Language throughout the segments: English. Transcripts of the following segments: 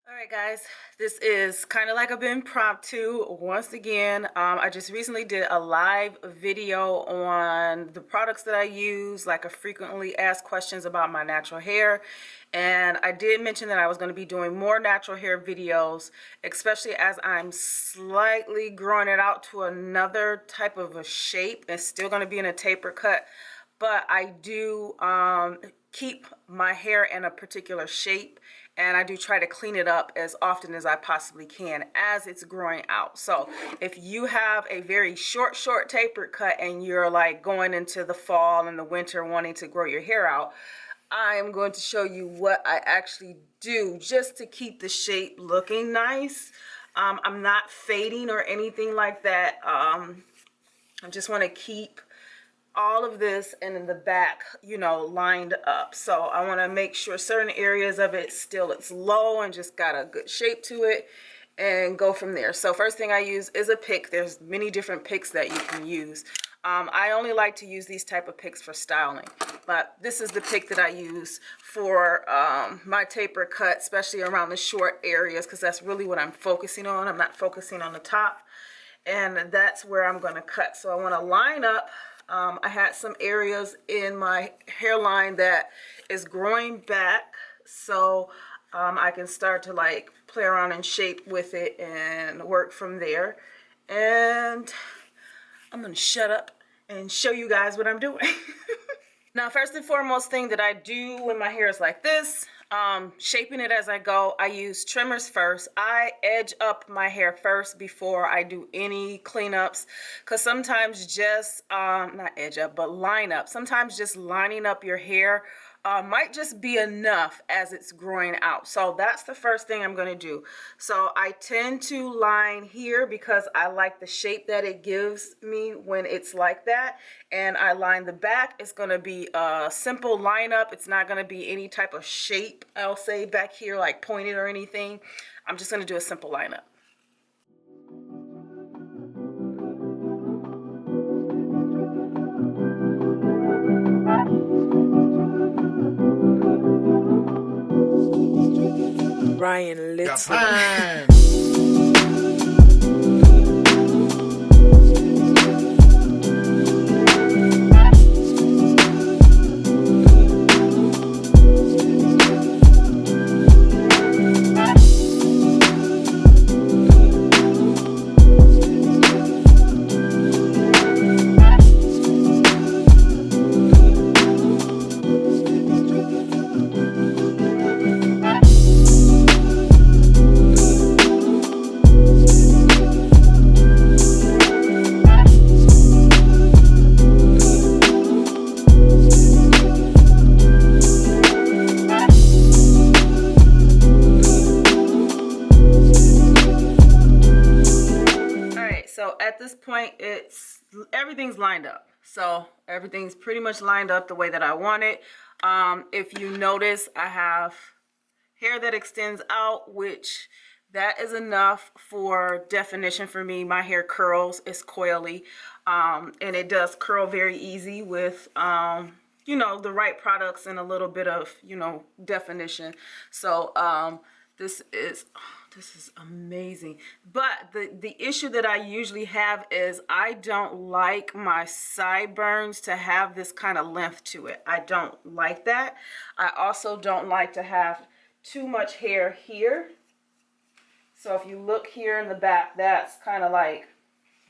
All right, guys, this is kind of like an impromptu. Once again, I just recently did a live video on the products that I use, like a frequently asked questions about my natural hair. And I did mention that I was going to be doing more natural hair videos, especially as I'm slightly growing it out to another type of a shape. It's still going to be in a taper cut, but I do keep my hair in a particular shape, and I do try to clean it up as often as I possibly can as it's growing out. So if you have a very short tapered cut and you're like going into the fall and the winter wanting to grow your hair out, I am going to show you what I actually do just to keep the shape looking nice. I'm not fading or anything like that. I just want to keep all of this and in the back, you know, lined up. So I want to make sure certain areas of it still it's low and just got a good shape to it, and go from there. So first thing I use is a pick. There's many different picks that you can use. I only like to use these type of picks for styling, but this is the pick that I use for my taper cut, especially around the short areas, because that's really what I'm focusing on. I'm not focusing on the top, and that's where I'm going to cut. So I want to line up. I had some areas in my hairline that is growing back, so I can start to like play around and shape with it and work from there. And I'm going to shut up and show you guys what I'm doing. Now, first and foremost thing that I do when my hair is like this, shaping it as I go, I use trimmers first. I edge up my hair first before I do any cleanups, because sometimes just, not edge up, but line up. Sometimes just lining up your hair might just be enough as it's growing out. So that's the first thing I'm going to do. So I tend to line here because I like the shape that it gives me when it's like that. And I line the back. It's going to be a simple lineup. It's not going to be any type of shape, I'll say, back here, like pointed or anything. I'm just going to do a simple lineup. Ryan Little. So at this point, everything's lined up. So everything's pretty much lined up the way that I want it. If you notice, I have hair that extends out, which that is enough for definition for me. My hair curls, it's coily, and it does curl very easy with you know, the right products and a little bit of, you know, definition. So this is amazing. But the issue that I usually have is I don't like my sideburns to have this kind of length to it. I don't like that. I also don't like to have too much hair here. So if you look here in the back, that's kind of like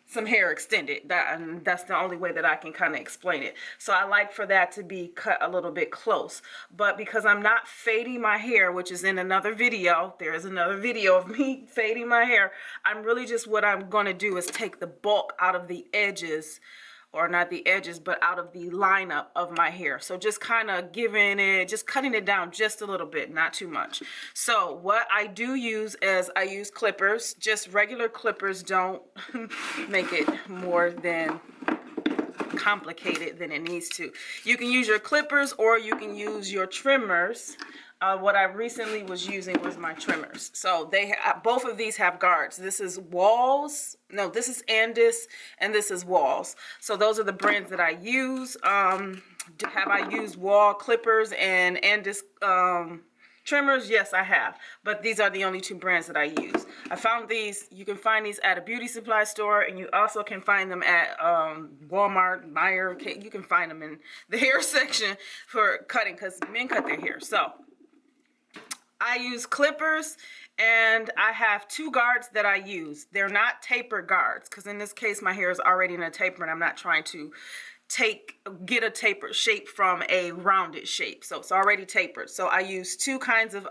some hair extended. That's the only way that I can kind of explain it. So I like for that to be cut a little bit close. But because I'm not fading my hair, which is in another video, there is another video of me fading my hair, I'm really just, what I'm going to do is take the bulk out of the edges, or not the edges, but out of the lineup of my hair. So just kind of giving it, just cutting it down just a little bit, not too much. So what I do use is I use clippers, just regular clippers. Don't make it more than complicated than it needs to. You can use your clippers or you can use your trimmers. What I recently was using was my trimmers. So they both of these have guards. This is Walls. No, this is Andis, and this is Walls. So those are the brands that I use. Have I used Wall clippers and Andis trimmers, yes, I have, but these are the only two brands that I use. I found these, you can find these at a beauty supply store, and you also can find them at Walmart, Meijer. You can find them in the hair section for cutting, because men cut their hair. So I use clippers, and I have two guards that I use. They're not tapered guards, because in this case my hair is already in a taper and I'm not trying to get a tapered shape from a rounded shape, so it's already tapered. So I use two kinds of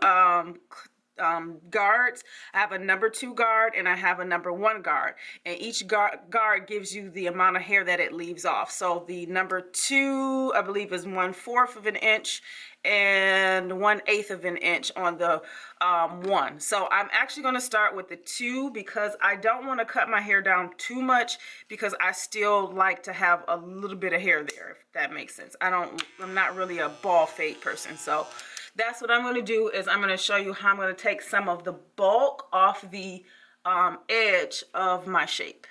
guards. I have a number 2 guard and I have a number 1 guard, and each guard gives you the amount of hair that it leaves off. So the number 2, I believe, is 1/4 of an inch and 1/8 of an inch on the 1. So I'm actually going to start with the 2, because I don't want to cut my hair down too much, because I still like to have a little bit of hair there, if that makes sense. I'm not really a ball fade person. So that's what I'm going to do, is I'm going to show you how I'm going to take some of the bulk off the edge of my shape.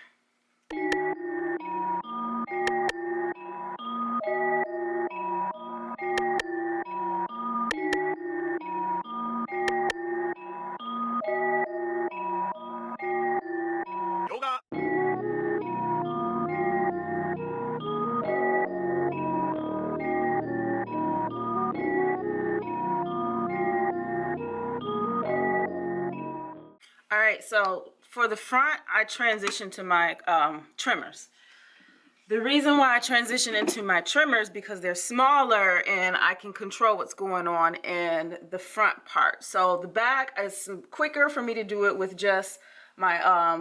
All right, so for the front, I transition to my trimmers. The reason why I transition into my trimmers, because they're smaller and I can control what's going on in the front part. So the back is quicker for me to do it with just my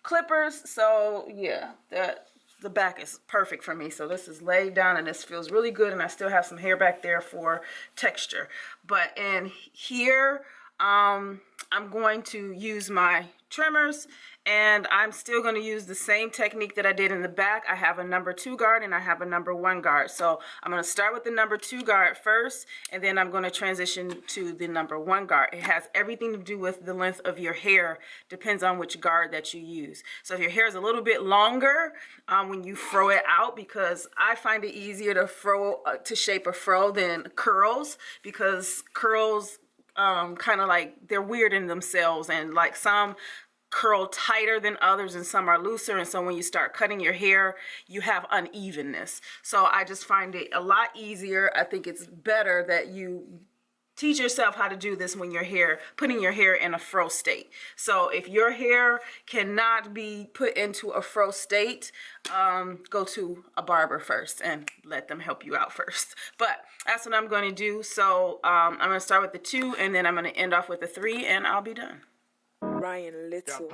clippers. So yeah, the back is perfect for me. So this is laid down and this feels really good, and I still have some hair back there for texture. But in here, I'm going to use my trimmers, and I'm still going to use the same technique that I did in the back. I have a number 2 guard and I have a number 1 guard. So I'm going to start with the number 2 guard first, and then I'm going to transition to the number 1 guard. It has everything to do with the length of your hair, depends on which guard that you use. So if your hair is a little bit longer when you fro it out, because I find it easier to shape a fro than curls, because curls kind of like, they're weird in themselves, and like some curl tighter than others and some are looser, and so when you start cutting your hair you have unevenness. So I just find it a lot easier. I think it's better that you teach yourself how to do this when putting your hair in a fro state. So if your hair cannot be put into a fro state, go to a barber first and let them help you out first. But that's what I'm going to do. So I'm going to start with the 2, and then I'm going to end off with the 3, and I'll be done. Ryan Little.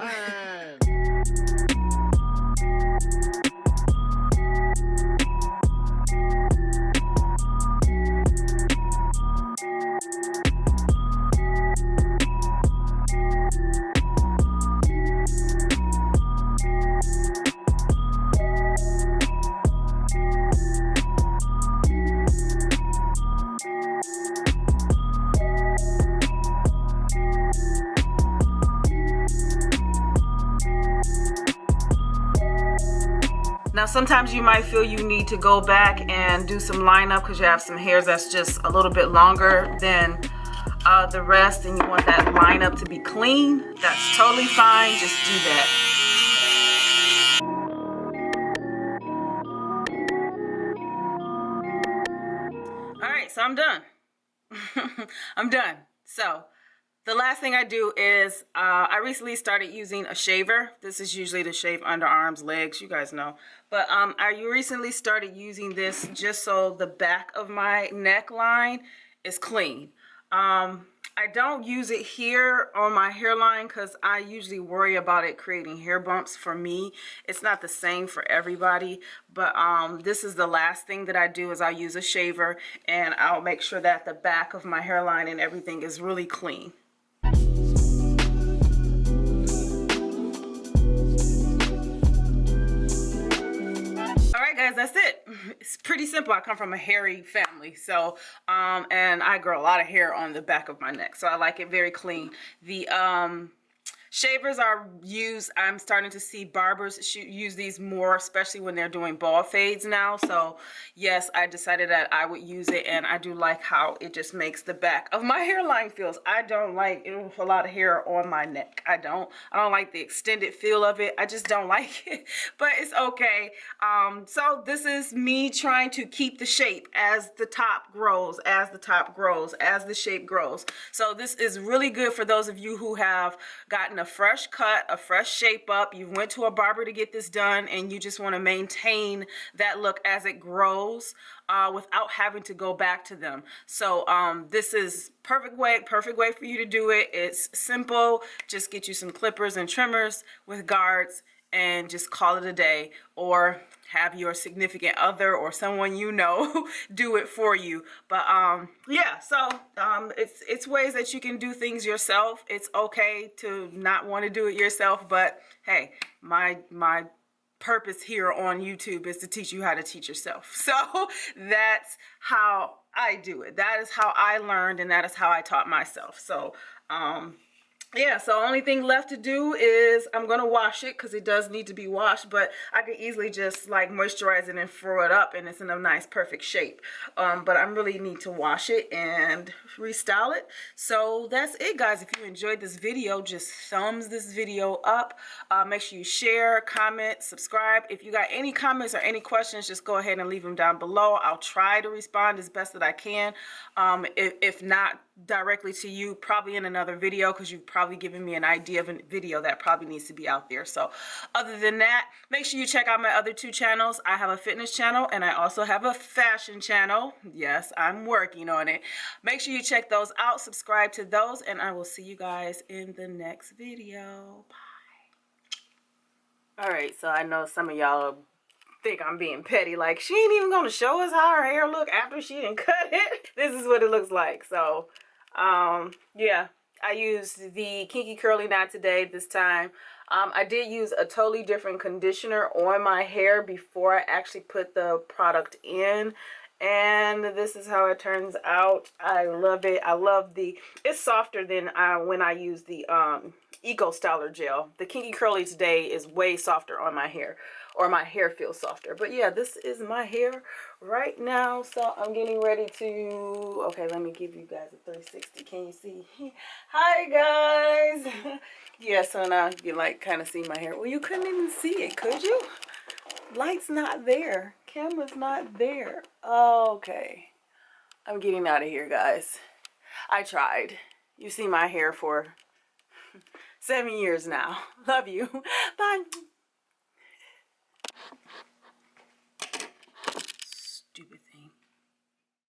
Now sometimes you might feel you need to go back and do some line up because you have some hairs that's just a little bit longer than the rest, and you want that line up to be clean. That's totally fine, just do that. All right, so I'm done. I'm done. So the last thing I do is I recently started using a shaver. This is usually to shave underarms, legs, you guys know. But I recently started using this just so the back of my neckline is clean. I don't use it here on my hairline because I usually worry about it creating hair bumps for me. It's not the same for everybody, but this is the last thing that I do is I use a shaver, and I'll make sure that the back of my hairline and everything is really clean. Guys, that's it. It's pretty simple. I come from a hairy family, so and I grow a lot of hair on the back of my neck, so I like it very clean. The Shavers are used, I'm starting to see barbers use these more, especially when they're doing ball fades now. So yes, I decided that I would use it, and I do like how it just makes the back of my hairline feels. I don't like a lot of hair on my neck. I don't like the extended feel of it. I just don't like it, but it's okay. So this is me trying to keep the shape as the top grows, as the shape grows. So this is really good for those of you who have gotten a fresh cut, a fresh shape up. You went to a barber to get this done, and you just want to maintain that look as it grows without having to go back to them. So this is perfect way for you to do it. It's simple. Just get you some clippers and trimmers with guards and just call it a day, or have your significant other or someone you know do it for you. But yeah, so it's ways that you can do things yourself. It's okay to not want to do it yourself, but hey, my purpose here on YouTube is to teach you how to teach yourself. So that's how I do it. That is how I learned, and that is how I taught myself. So yeah, so only thing left to do is I'm gonna wash it, because it does need to be washed, but I could easily just like moisturize it and throw it up, and it's in a nice perfect shape. But I really need to wash it and restyle it. So that's it, guys. If you enjoyed this video, just thumbs this video up. Make sure you share, comment, subscribe. If you got any comments or any questions, just go ahead and leave them down below. I'll try to respond as best that I can. If not directly to you, probably in another video, because you've probably given me an idea of a video that probably needs to be out there. So other than that, make sure you check out my other two channels. I have a fitness channel, and I also have a fashion channel. Yes, I'm working on it. Make sure you check those out, subscribe to those, and I will see you guys in the next video. Bye. All right, so I know some of y'all think I'm being petty, like she ain't even gonna show us how her hair look after she didn't cut it. This is what it looks like. So yeah, I used the Kinky Curly Knot today this time. I did use a totally different conditioner on my hair before I actually put the product in, and this is how it turns out. I love it. I love it's softer than when I use the Eco Styler gel. The Kinky Curly today is way softer on my hair, or my hair feels softer. But yeah, this is my hair right now. So I'm getting ready to, okay, let me give you guys a 360. Can you see? Hi guys. Yeah, so now you like kind of see my hair. Well, you couldn't even see it, could you? Light's not there. Camera's not there. Okay. I'm getting out of here, guys. I tried. You see my hair for 7 years now. Love you. Bye.